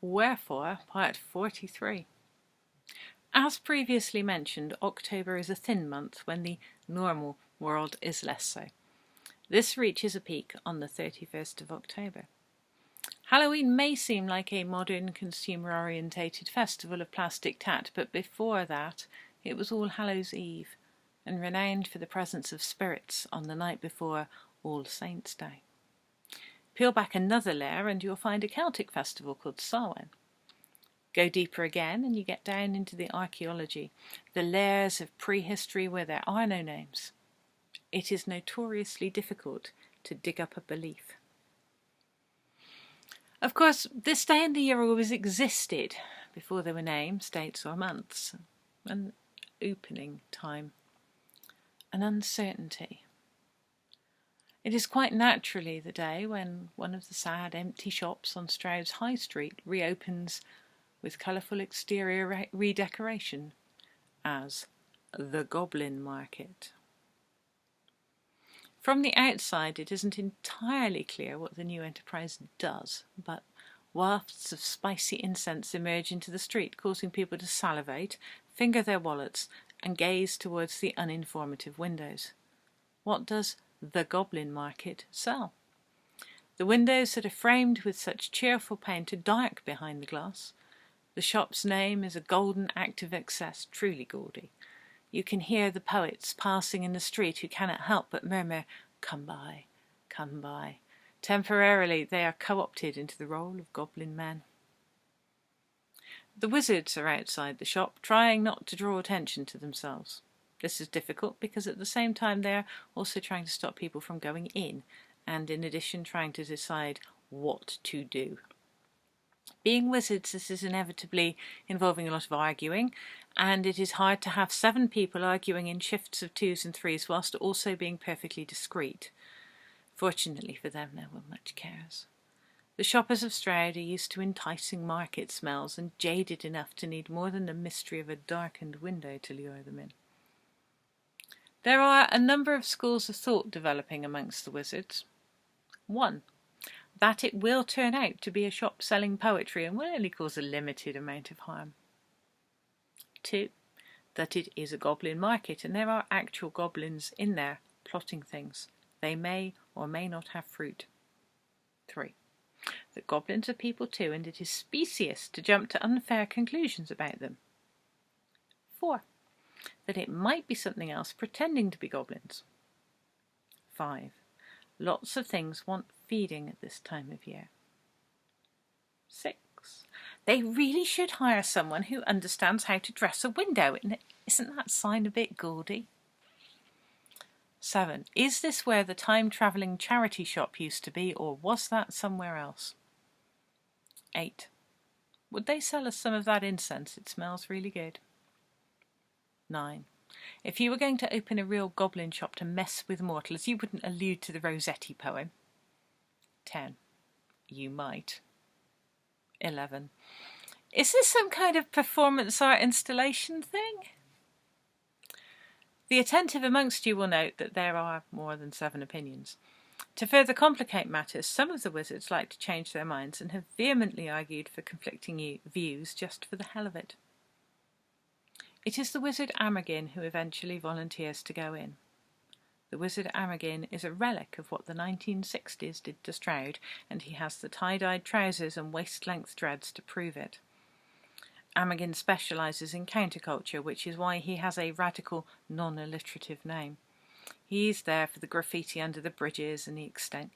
Wherefore, part 43. As previously mentioned, October is a thin month when the normal world is less so. This reaches a peak on the 31st of October. Halloween may seem like a modern, consumer-orientated festival of plastic tat, but before that it was All Hallows' Eve, and renowned for the presence of spirits on the night before All Saints' Day. Peel back another layer and you'll find a Celtic festival called Samhain. Go deeper again and you get down into the archaeology, the layers of prehistory where there are no names. It is notoriously difficult to dig up a belief. Of course, this day in the year always existed before there were names, dates or months. An opening time. An uncertainty. It is quite naturally the day when one of the sad empty shops on Stroud's High Street reopens with colourful exterior redecoration as the Goblin Market. From the outside it isn't entirely clear what the new enterprise does, but wafts of spicy incense emerge into the street, causing people to salivate, finger their wallets and gaze towards the uninformative windows. What does the Goblin Market sell? The windows that are framed with such cheerful paint are dark behind the glass. The shop's name is a golden act of excess, truly gaudy. You can hear the poets passing in the street who cannot help but murmur, "Come by, come by." Temporarily they are co-opted into the role of goblin men. The wizards are outside the shop, trying not to draw attention to themselves. This is difficult because at the same time they are also trying to stop people from going in, and in addition trying to decide what to do. Being wizards, this is inevitably involving a lot of arguing, and it is hard to have 7 people arguing in shifts of 2s and 3s whilst also being perfectly discreet. Fortunately for them, no one much cares. The shoppers of Stroud are used to enticing market smells and jaded enough to need more than the mystery of a darkened window to lure them in. There are a number of schools of thought developing amongst the wizards. 1. That it will turn out to be a shop selling poetry and will only cause a limited amount of harm. 2. That it is a goblin market and there are actual goblins in there plotting things. They may or may not have fruit. 3. That goblins are people too and it is specious to jump to unfair conclusions about them. 4. That it might be something else pretending to be goblins. 5. Lots of things want feeding at this time of year. 6. They really should hire someone who understands how to dress a window. Isn't that sign a bit gaudy? 7. Is this where the time-travelling charity shop used to be, or was that somewhere else? 8. Would they sell us some of that incense? It smells really good. 9. If you were going to open a real goblin shop to mess with mortals, you wouldn't allude to the Rossetti poem. 10. You might. 11. Is this some kind of performance art installation thing? The attentive amongst you will note that there are more than 7 opinions. To further complicate matters, some of the wizards like to change their minds and have vehemently argued for conflicting views just for the hell of it. It is the wizard Amagin who eventually volunteers to go in. The wizard Amagin is a relic of what the 1960s did to Stroud, and he has the tie-dyed trousers and waist-length dreads to prove it. Amagin specialises in counterculture, which is why he has a radical, non-alliterative name. He is there for the graffiti under the bridges and the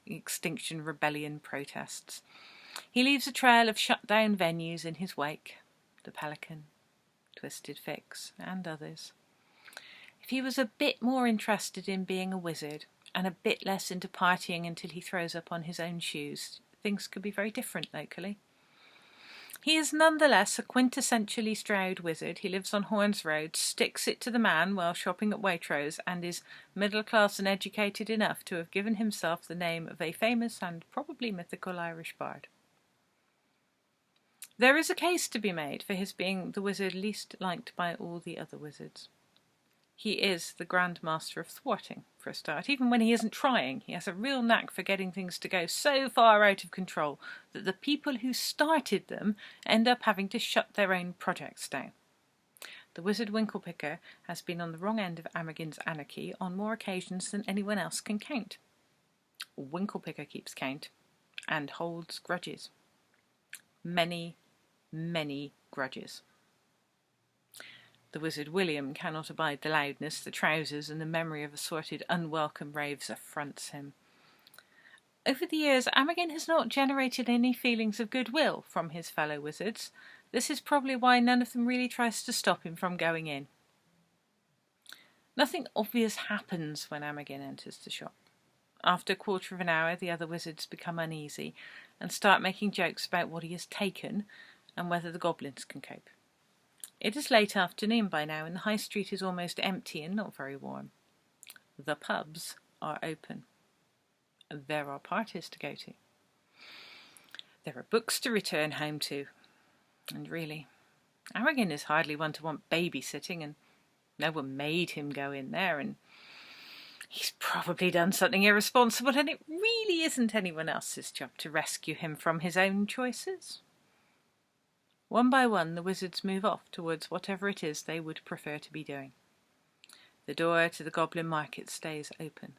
Extinction Rebellion protests. He leaves a trail of shut-down venues in his wake, the Pelican, Twisted Fix, and others. If he was a bit more interested in being a wizard and a bit less into partying until he throws up on his own shoes, things could be very different locally. He is nonetheless a quintessentially Stroud wizard. He lives on Horns Road, sticks it to the man while shopping at Waitrose, and is middle-class and educated enough to have given himself the name of a famous and probably mythical Irish bard. There is a case to be made for his being the wizard least liked by all the other wizards. He is the Grand Master of thwarting, for a start. Even when he isn't trying, he has a real knack for getting things to go so far out of control that the people who started them end up having to shut their own projects down. The wizard Winklepicker has been on the wrong end of Amagin's anarchy on more occasions than anyone else can count. Winklepicker keeps count and holds grudges. Many, many grudges. The wizard William cannot abide the loudness, the trousers, and the memory of assorted unwelcome raves affronts him. Over the years, Amagin has not generated any feelings of goodwill from his fellow wizards. This is probably why none of them really tries to stop him from going in. Nothing obvious happens when Amagin enters the shop. After a quarter of an hour, the other wizards become uneasy and start making jokes about what he has taken and whether the goblins can cope. It is late afternoon by now, and the high street is almost empty and not very warm. The pubs are open. There are parties to go to. There are books to return home to. And really, Amagin is hardly one to want babysitting, and no one made him go in there, and he's probably done something irresponsible, and it really isn't anyone else's job to rescue him from his own choices. One by one, the wizards move off towards whatever it is they would prefer to be doing. The door to the goblin market stays open.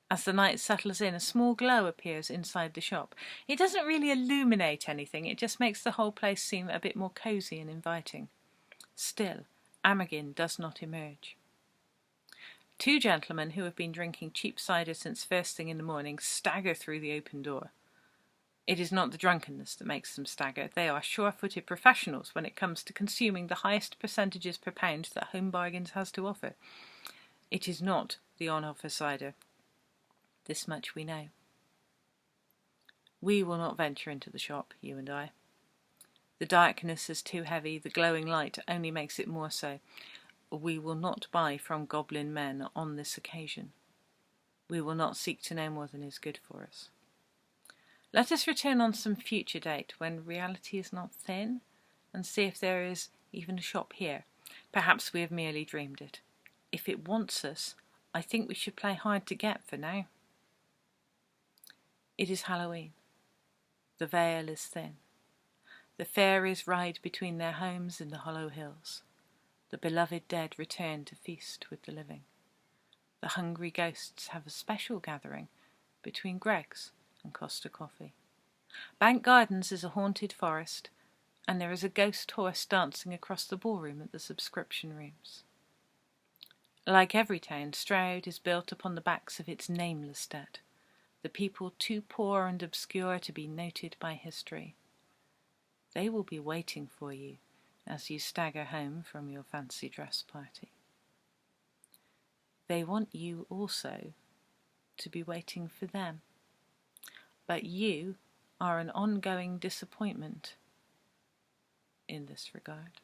As the night settles in, a small glow appears inside the shop. It doesn't really illuminate anything, it just makes the whole place seem a bit more cosy and inviting. Still, Amagin does not emerge. Two gentlemen who have been drinking cheap cider since first thing in the morning stagger through the open door. It is not the drunkenness that makes them stagger. They are sure-footed professionals when it comes to consuming the highest percentages per pound that Home Bargains has to offer. It is not the on-offer cider. This much we know. We will not venture into the shop, you and I. The darkness is too heavy, the glowing light only makes it more so. We will not buy from goblin men on this occasion. We will not seek to know more than is good for us. Let us return on some future date when reality is not thin, and see if there is even a shop here. Perhaps we have merely dreamed it. If it wants us, I think we should play hard to get for now. It is Halloween. The veil is thin. The fairies ride between their homes in the hollow hills. The beloved dead return to feast with the living. The hungry ghosts have a special gathering between Greg's and Costa Coffee. Bank Gardens is a haunted forest, and there is a ghost horse dancing across the ballroom at the subscription rooms. Like every town, Stroud is built upon the backs of its nameless dead, the people too poor and obscure to be noted by history. They will be waiting for you as you stagger home from your fancy dress party. They want you also to be waiting for them. But you are an ongoing disappointment in this regard.